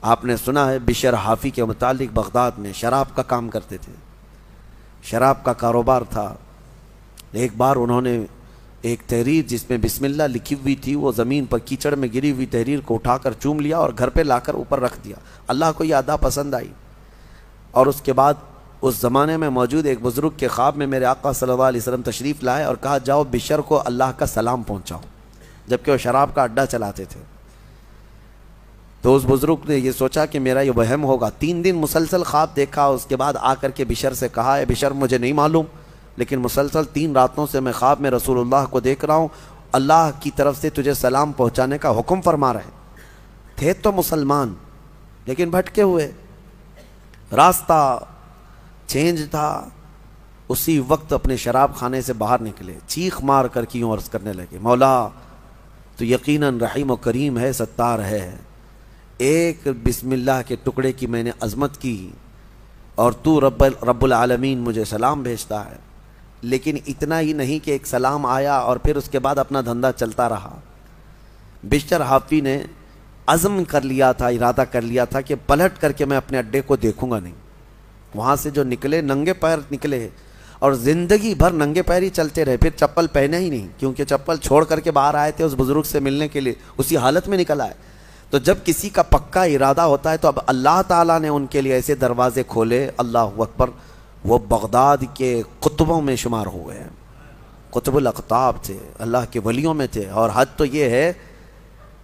آپ نے سنا ہے بشر حافی کے متعلق بغداد میں شراب کا کام کرتے تھے، شراب کا کاروبار تھا۔ ایک بار انہوں نے ایک تحریر جس میں بسم اللہ لکھی ہوئی تھی، وہ زمین پر کیچڑ میں گری ہوئی تحریر کو اٹھا کر چوم لیا اور گھر پہ لا کر اوپر رکھ دیا۔ اللہ کو یہ ادا پسند آئی، اور اس کے بعد اس زمانے میں موجود ایک بزرگ کے خواب میں میرے آقا صلی اللہ علیہ وسلم تشریف لائے اور کہا جاؤ بشر کو اللہ کا سلام پہنچاؤ، جبکہ وہ شراب کا اڈا چلاتے تھے۔ تو اس بزرگ نے یہ سوچا کہ میرا یہ وہم ہوگا، 3 دن مسلسل خواب دیکھا، اس کے بعد آ کر کے بشر سے کہا اے بشر مجھے نہیں معلوم، لیکن مسلسل 3 راتوں سے میں خواب میں رسول اللہ کو دیکھ رہا ہوں، اللہ کی طرف سے تجھے سلام پہنچانے کا حکم فرما رہے تھے تو مسلمان لیکن بھٹکے ہوئے، راستہ چینج تھا۔ اسی وقت اپنے شراب خانے سے باہر نکلے، چیخ مار کر کیوں عرض کرنے لگے مولا تو یقیناً رحیم و کریم ہے، ستار ہے، ایک بسم اللہ کے ٹکڑے کی میں نے عظمت کی اور تو رب العالمین مجھے سلام بھیجتا ہے، لیکن اتنا ہی نہیں کہ ایک سلام آیا اور پھر اس کے بعد اپنا دھندا چلتا رہا۔ بشر حافی نے عزم کر لیا تھا، ارادہ کر لیا تھا کہ پلٹ کر کے میں اپنے اڈے کو دیکھوں گا نہیں۔ وہاں سے جو نکلے ننگے پیر نکلے اور زندگی بھر ننگے پیر ہی چلتے رہے، پھر چپل پہنے ہی نہیں، کیونکہ چپل چھوڑ کر کے باہر آئے تھے اس بزرگ سے ملنے کے لیے، اسی حالت میں نکل آئے۔ تو جب کسی کا پکا ارادہ ہوتا ہے تو اب اللہ تعالیٰ نے ان کے لیے ایسے دروازے کھولے، اللہ اکبر، وہ بغداد کے قطبوں میں شمار ہوئے ہیں، قطب الاقطاب تھے، اللہ کے ولیوں میں تھے۔ اور حد تو یہ ہے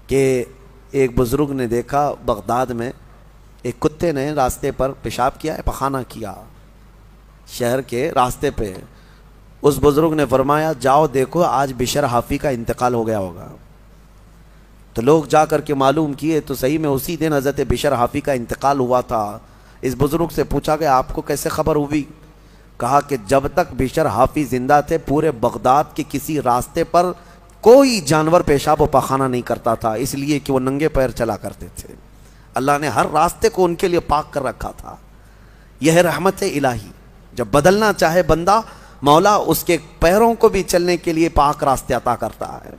کہ ایک بزرگ نے دیکھا بغداد میں ایک کتے نے راستے پر پیشاب کیا ہے، پخانہ کیا شہر کے راستے پہ۔ اس بزرگ نے فرمایا جاؤ دیکھو آج بشر حافی کا انتقال ہو گیا ہوگا۔ تو لوگ جا کر کے معلوم کیے تو صحیح میں اسی دن حضرت بشر حافی کا انتقال ہوا تھا۔ اس بزرگ سے پوچھا کہ آپ کو کیسے خبر ہوئی؟ کہا کہ جب تک بشر حافی زندہ تھے پورے بغداد کے کسی راستے پر کوئی جانور پیشاب و پخانہ نہیں کرتا تھا، اس لیے کہ وہ ننگے پیر چلا کرتے تھے۔ اللہ نے ہر راستے کو ان کے لیے پاک کر رکھا تھا۔ یہ ہے رحمت الہی، جب بدلنا چاہے بندہ مولا اس کے پیروں کو بھی چلنے کے لیے پاک راستے عطا کرتا ہے۔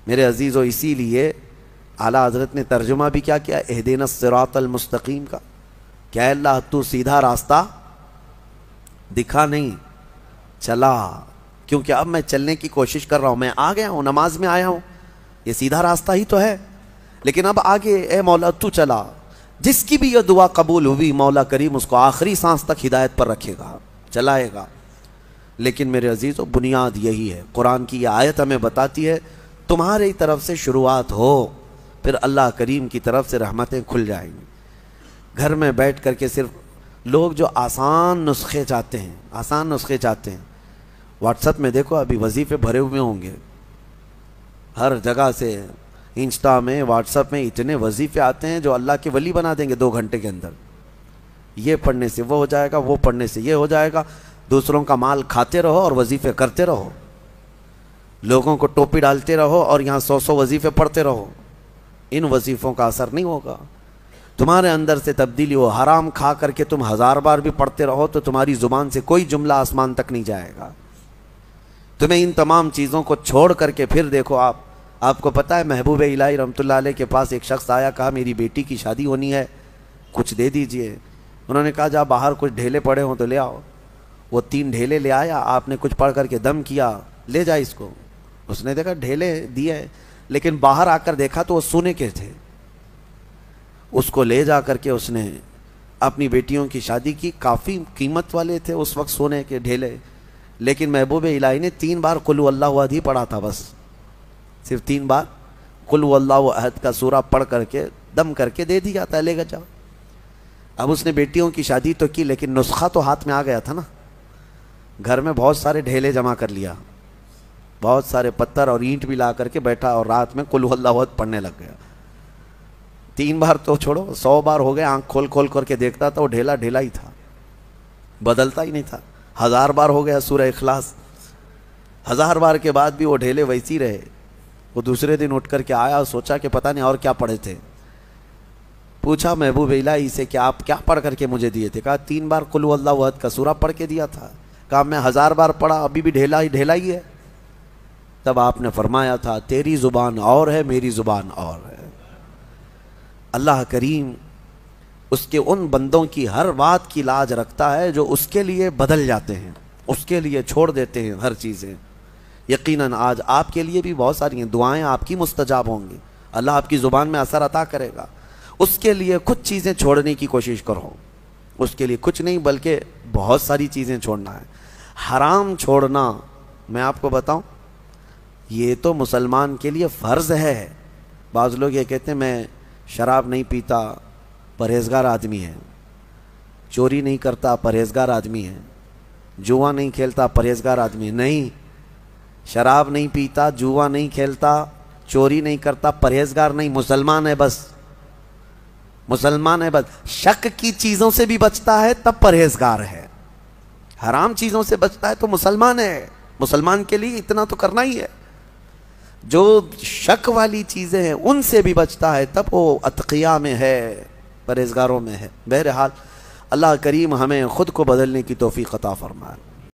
میرے عزیزو، اسی لیے اعلیٰ حضرت نے ترجمہ بھی کیا اہدنا الصراط المستقیم کا، کیا اللہ تو سیدھا راستہ دکھا نہیں چلا، کیونکہ اب میں چلنے کی کوشش کر رہا ہوں، میں آ گیا ہوں، نماز میں آیا ہوں، یہ سیدھا راستہ ہی تو ہے، لیکن اب آگے اے مولا تو چلا۔ جس کی بھی یہ دعا قبول ہوئی مولا کریم اس کو آخری سانس تک ہدایت پر رکھے گا، چلائے گا۔ لیکن میرے عزیزو بنیاد یہی ہے، قرآن کی یہ آیت ہمیں بتاتی ہے تمہاری طرف سے شروعات ہو، پھر اللہ کریم کی طرف سے رحمتیں کھل جائیں گی۔ گھر میں بیٹھ کر کے صرف لوگ جو آسان نسخے چاہتے ہیں، واٹس ایپ میں دیکھو ابھی وظیفے بھرے ہوئے ہوں گے، ہر جگہ سے انسٹا میں واٹس ایپ میں اتنے وظیفے آتے ہیں جو اللہ کے ولی بنا دیں گے 2 گھنٹے کے اندر۔ یہ پڑھنے سے وہ ہو جائے گا، وہ پڑھنے سے یہ ہو جائے گا، دوسروں کا مال کھاتے رہو اور وظیفے کرتے رہو، لوگوں کو ٹوپی ڈالتے رہو اور یہاں 100 وظیفے پڑھتے رہو، ان وظیفوں کا اثر نہیں ہوگا، تمہارے اندر سے تبدیلی ہو۔ حرام کھا کر کے تم 1000 بار بھی پڑھتے رہو تو تمہاری زبان سے کوئی جملہ آسمان تک نہیں جائے گا۔ تمہیں ان تمام چیزوں کو چھوڑ کر کے پھر دیکھو، آپ کو پتہ ہے محبوب الہی رحمۃ اللہ علیہ کے پاس ایک شخص آیا، کہا میری بیٹی کی شادی ہونی ہے، کچھ دے دیجئے۔ انہوں نے کہا جا باہر کچھ ڈھیلے پڑے ہوں تو لے آؤ۔ وہ 3 ڈھیلے لے آیا، آپ نے کچھ پڑھ کر کے دم کیا، لے جا اس کو۔ اس نے دیکھا ڈھیلے دیے، لیکن باہر آ کر دیکھا تو وہ سونے کے تھے۔ اس کو لے جا کر کے اس نے اپنی بیٹیوں کی شادی کی، کافی قیمت والے تھے اس وقت سونے کے ڈھیلے، لیکن محبوب الہی نے 3 بار قل هو اللہ احد ہی پڑھا تھا، بس صرف 3 بار قل هو اللہ احد کا سورہ پڑھ کر کے دم کر کے دے دیا تھا، لے گا جاؤ۔ اب اس نے بیٹیوں کی شادی تو کی، لیکن نسخہ تو ہاتھ میں آ گیا تھا نا، گھر میں بہت سارے ڈھیلے جمع کر لیا، بہت سارے پتھر اور اینٹ بھی لا کر کے بیٹھا اور رات میں قل هو اللہ احد پڑھنے لگ گیا۔ 3 بار تو چھوڑو، 100 بار ہو گئے، آنکھ کھول کھول کر کے دیکھتا تھا وہ ڈھیلا ڈھیلا ہی تھا، بدلتا ہی نہیں تھا۔ 1000 بار ہو گیا سورہ اخلاص، 1000 بار کے بعد بھی وہ ڈھیلے ویسی رہے۔ وہ دوسرے دن اٹھ کر کے آیا اور سوچا کہ پتہ نہیں اور کیا پڑھے تھے۔ پوچھا محبوب الہی سے کہ آپ کیا پڑھ کر کے مجھے دیے تھے؟ کہا 3 بار قل هو اللہ احد کا سورہ پڑھ کے دیا تھا۔ کہا میں 1000 بار پڑھا، ابھی بھی ڈھیلا ہی ہے۔ تب آپ نے فرمایا تھا تیری زبان اور ہے، میری زبان اور ہے۔ اللہ کریم اس کے ان بندوں کی ہر بات کی لاج رکھتا ہے جو اس کے لیے بدل جاتے ہیں، اس کے لیے چھوڑ دیتے ہیں ہر چیزیں۔ یقیناً آج آپ کے لیے بھی بہت ساری ہیں دعائیں، آپ کی مستجاب ہوں گی، اللہ آپ کی زبان میں اثر عطا کرے گا۔ اس کے لیے کچھ چیزیں چھوڑنے کی کوشش کرو، اس کے لیے کچھ نہیں بلکہ بہت ساری چیزیں چھوڑنا ہے۔ حرام چھوڑنا میں آپ کو بتاؤں یہ تو مسلمان کے لیے فرض ہے۔ بعض لوگ یہ کہتے ہیں میں شراب نہیں پیتا، پرہیزگار آدمی ہے، چوری نہیں کرتا، پرہیزگار آدمی ہے، جوا نہیں کھیلتا، پرہیزگار آدمی ہے۔ نہیں، شراب نہیں پیتا، جوا نہیں کھیلتا، چوری نہیں کرتا، پرہیزگار نہیں، مسلمان ہے بس، مسلمان ہے بس۔ شک کی چیزوں سے بھی بچتا ہے تب پرہیزگار ہے، حرام چیزوں سے بچتا ہے تو مسلمان ہے۔ مسلمان کے لیے اتنا تو کرنا ہی ہے۔ جو شک والی چیزیں ہیں ان سے بھی بچتا ہے تب وہ اتقیاء میں ہے، پرہیزگاروں میں ہے۔ بہرحال اللہ کریم ہمیں خود کو بدلنے کی توفیق عطا فرمائے۔